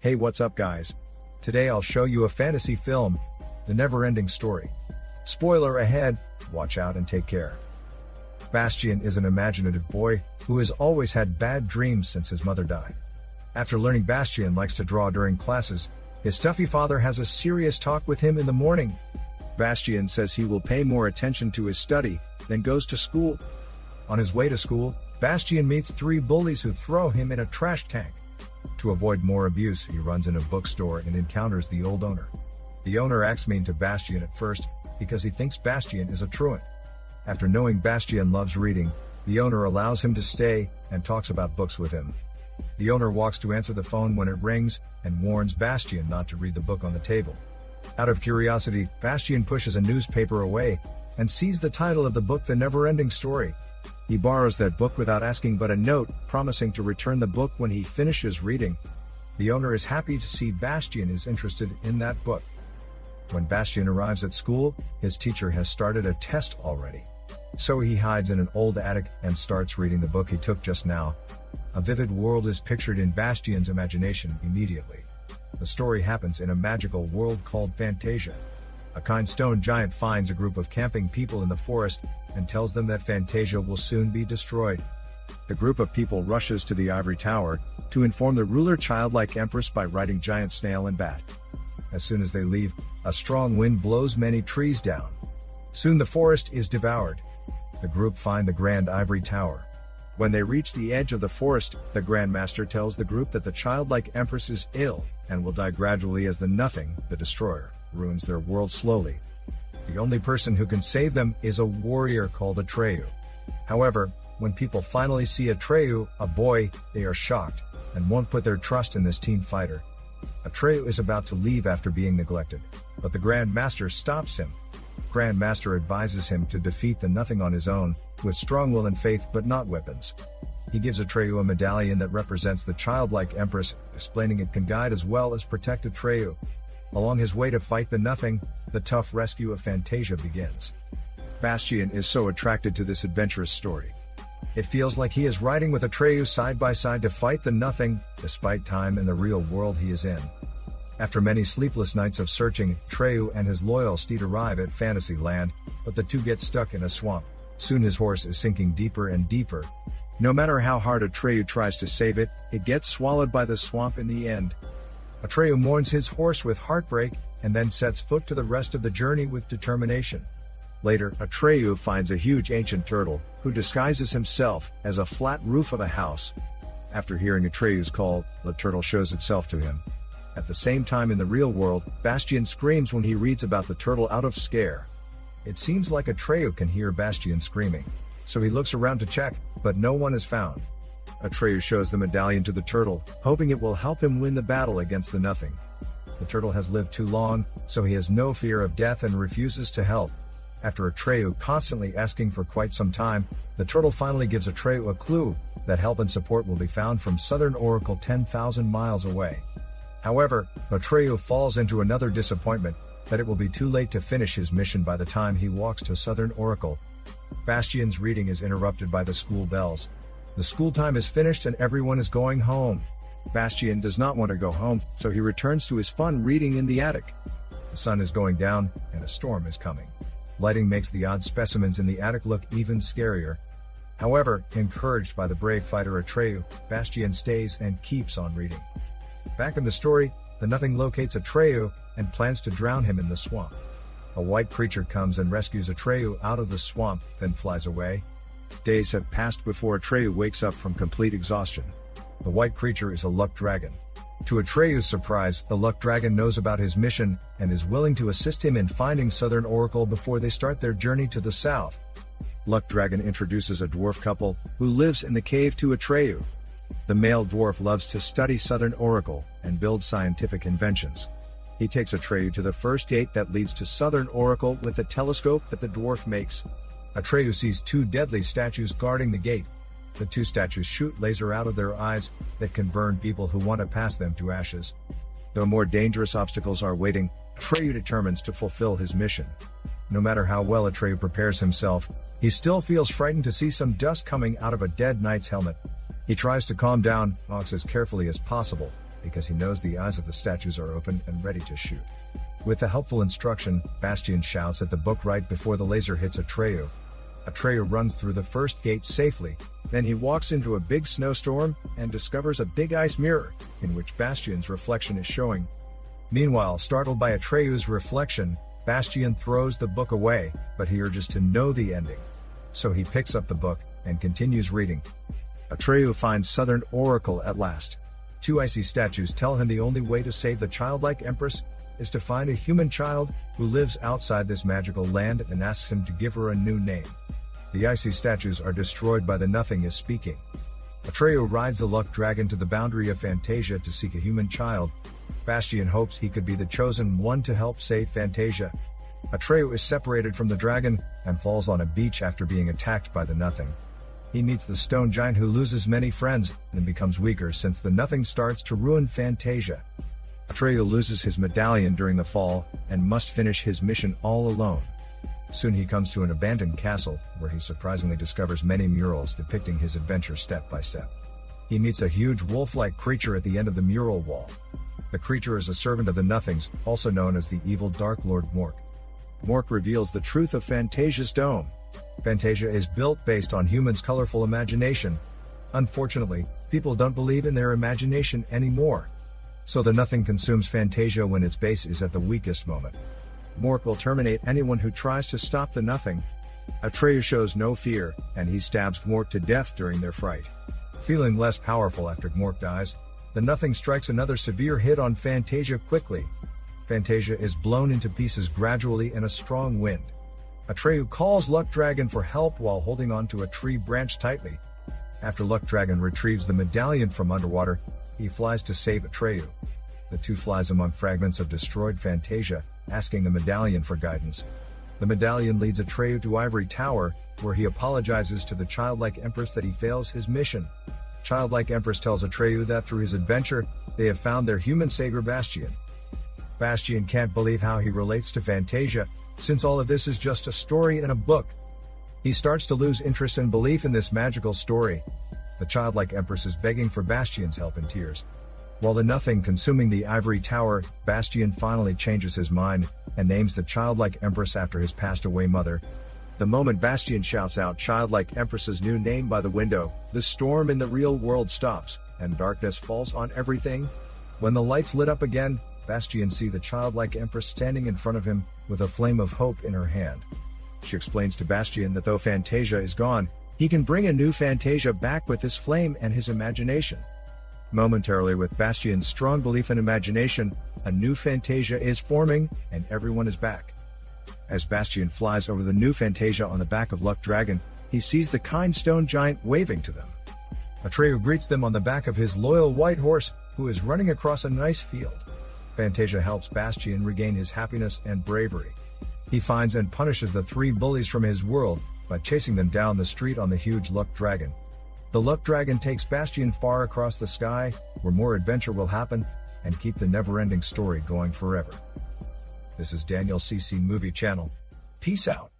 Hey, what's up guys? Today I'll show you a fantasy film, The Neverending Story. Spoiler ahead, watch out and take care. Bastian is an imaginative boy who has always had bad dreams since his mother died. After learning Bastian likes to draw during classes, his stuffy father has a serious talk with him in the morning. Bastian says he will pay more attention to his study, then goes to school. On his way to school, Bastian meets 3 bullies who throw him in a trash tank. To avoid more abuse, he runs in a bookstore and encounters the old owner. The owner acts mean to Bastian at first, because he thinks Bastian is a truant. After knowing Bastian loves reading, the owner allows him to stay and talks about books with him. The owner walks to answer the phone when it rings and warns Bastian not to read the book on the table. Out of curiosity, Bastian pushes a newspaper away and sees the title of the book, The Neverending Story. He borrows that book without asking but a note, promising to return the book when he finishes reading. The owner is happy to see Bastian is interested in that book. When Bastian arrives at school, his teacher has started a test already. So he hides in an old attic and starts reading the book he took just now. A vivid world is pictured in Bastian's imagination immediately. The story happens in a magical world called Fantasia. A kind stone giant finds a group of camping people in the forest and tells them that Fantasia will soon be destroyed. The group of people rushes to the ivory tower to inform the ruler childlike empress by riding giant snail and bat. As soon as they leave, a strong wind blows many trees down. Soon the forest is devoured. The group find the grand ivory tower. When they reach the edge of the forest, the Grand Master tells the group that the childlike empress is ill and will die gradually as the Nothing, the destroyer, ruins their world slowly. The only person who can save them is a warrior called Atreyu. However, when people finally see Atreyu, a boy, they are shocked and won't put their trust in this teen fighter. Atreyu is about to leave after being neglected, but the Grand Master stops him. Grand Master advises him to defeat the Nothing on his own, with strong will and faith but not weapons. He gives Atreyu a medallion that represents the childlike empress, explaining it can guide as well as protect Atreyu. Along his way to fight the Nothing, the tough rescue of Fantasia begins. Bastian is so attracted to this adventurous story. It feels like he is riding with Atreyu side by side to fight the Nothing, despite time and the real world he is in. After many sleepless nights of searching, Atreyu and his loyal steed arrive at Fantasyland, but the two get stuck in a swamp. Soon his horse is sinking deeper and deeper. No matter how hard Atreyu tries to save it, it gets swallowed by the swamp in the end. Atreyu mourns his horse with heartbreak, and then sets foot to the rest of the journey with determination. Later, Atreyu finds a huge ancient turtle, who disguises himself as a flat roof of a house. After hearing Atreyu's call, the turtle shows itself to him. At the same time in the real world, Bastian screams when he reads about the turtle out of scare. It seems like Atreyu can hear Bastian screaming, so he looks around to check, but no one is found. Atreyu shows the medallion to the turtle, hoping it will help him win the battle against the Nothing. The turtle has lived too long, so he has no fear of death and refuses to help. After Atreyu constantly asking for quite some time, the turtle finally gives Atreyu a clue that help and support will be found from Southern Oracle 10,000 miles away. However, Atreyu falls into another disappointment, that it will be too late to finish his mission by the time he walks to Southern Oracle. Bastian's reading is interrupted by the school bells. The school time is finished and everyone is going home. Bastian does not want to go home, so he returns to his fun reading in the attic. The sun is going down, and a storm is coming. Lighting makes the odd specimens in the attic look even scarier. However, encouraged by the brave fighter Atreyu, Bastian stays and keeps on reading. Back in the story, the Nothing locates Atreyu and plans to drown him in the swamp. A white creature comes and rescues Atreyu out of the swamp, then flies away. Days have passed before Atreyu wakes up from complete exhaustion. The white creature is a luck dragon. To Atreyu's surprise, the luck dragon knows about his mission and is willing to assist him in finding Southern Oracle before they start their journey to the south. Luck dragon introduces a dwarf couple who lives in the cave to Atreyu. The male dwarf loves to study Southern Oracle and build scientific inventions. He takes Atreyu to the first gate that leads to Southern Oracle with a telescope that the dwarf makes. Atreyu sees 2 deadly statues guarding the gate. The 2 statues shoot laser out of their eyes that can burn people who want to pass them to ashes. Though more dangerous obstacles are waiting, Atreyu determines to fulfill his mission. No matter how well Atreyu prepares himself, he still feels frightened to see some dust coming out of a dead knight's helmet. He tries to calm down, walks as carefully as possible, because he knows the eyes of the statues are open and ready to shoot. With the helpful instruction, Bastien shouts at the book right before the laser hits Atreyu. Atreyu runs through the first gate safely, then he walks into a big snowstorm and discovers a big ice mirror, in which Bastien's reflection is showing. Meanwhile, startled by Atreyu's reflection, Bastien throws the book away, but he urges to know the ending. So he picks up the book and continues reading. Atreyu finds Southern Oracle at last. Two icy statues tell him the only way to save the childlike empress is to find a human child who lives outside this magical land and asks him to give her a new name. The icy statues are destroyed by the Nothing is speaking. Atreyu rides the luck dragon to the boundary of Fantasia to seek a human child. Bastien hopes he could be the chosen one to help save Fantasia. Atreyu is separated from the dragon and falls on a beach after being attacked by the Nothing. He meets the stone giant who loses many friends and becomes weaker since the Nothing starts to ruin Fantasia. Atreyu loses his medallion during the fall and must finish his mission all alone. Soon he comes to an abandoned castle, where he surprisingly discovers many murals depicting his adventure step by step. He meets a huge wolf-like creature at the end of the mural wall. The creature is a servant of the Nothings, also known as the evil Dark Lord Mork. Mork reveals the truth of Fantasia's dome. Fantasia is built based on humans' colorful imagination. Unfortunately, people don't believe in their imagination anymore. So the Nothing consumes Fantasia when its base is at the weakest moment. Mork will terminate anyone who tries to stop the Nothing. Atreyu shows no fear, and he stabs Mork to death during their fight. Feeling less powerful after Mork dies, the Nothing strikes another severe hit on Fantasia quickly. Fantasia is blown into pieces gradually in a strong wind. Atreyu calls Luck Dragon for help while holding on to a tree branch tightly. After Luck Dragon retrieves the medallion from underwater, he flies to save Atreyu. The two flies among fragments of destroyed Fantasia, asking the medallion for guidance. The medallion leads Atreyu to Ivory Tower, where he apologizes to the childlike empress that he fails his mission. Childlike empress tells Atreyu that through his adventure, they have found their human savior Bastien. Bastien can't believe how he relates to Fantasia, since all of this is just a story in a book. He starts to lose interest and belief in this magical story. The childlike empress is begging for Bastien's help in tears. While the Nothing consuming the Ivory Tower, Bastien finally changes his mind and names the childlike empress after his passed-away mother. The moment Bastien shouts out childlike empress's new name by the window, the storm in the real world stops, and darkness falls on everything. When the lights lit up again, Bastien sees the childlike empress standing in front of him, with a flame of hope in her hand. She explains to Bastien that though Fantasia is gone, he can bring a new Fantasia back with his flame and his imagination. Momentarily, with Bastien's strong belief and imagination, a new Fantasia is forming, and everyone is back. As Bastien flies over the new Fantasia on the back of Luck Dragon, he sees the kind stone giant waving to them. Atreyu greets them on the back of his loyal white horse, who is running across a nice field. Fantasia helps Bastien regain his happiness and bravery. He finds and punishes the three bullies from his world by chasing them down the street on the huge Luck Dragon. The Luck Dragon takes Bastien far across the sky, where more adventure will happen, and keep the never-ending story going forever. This is Daniel CC Movie Channel. Peace out.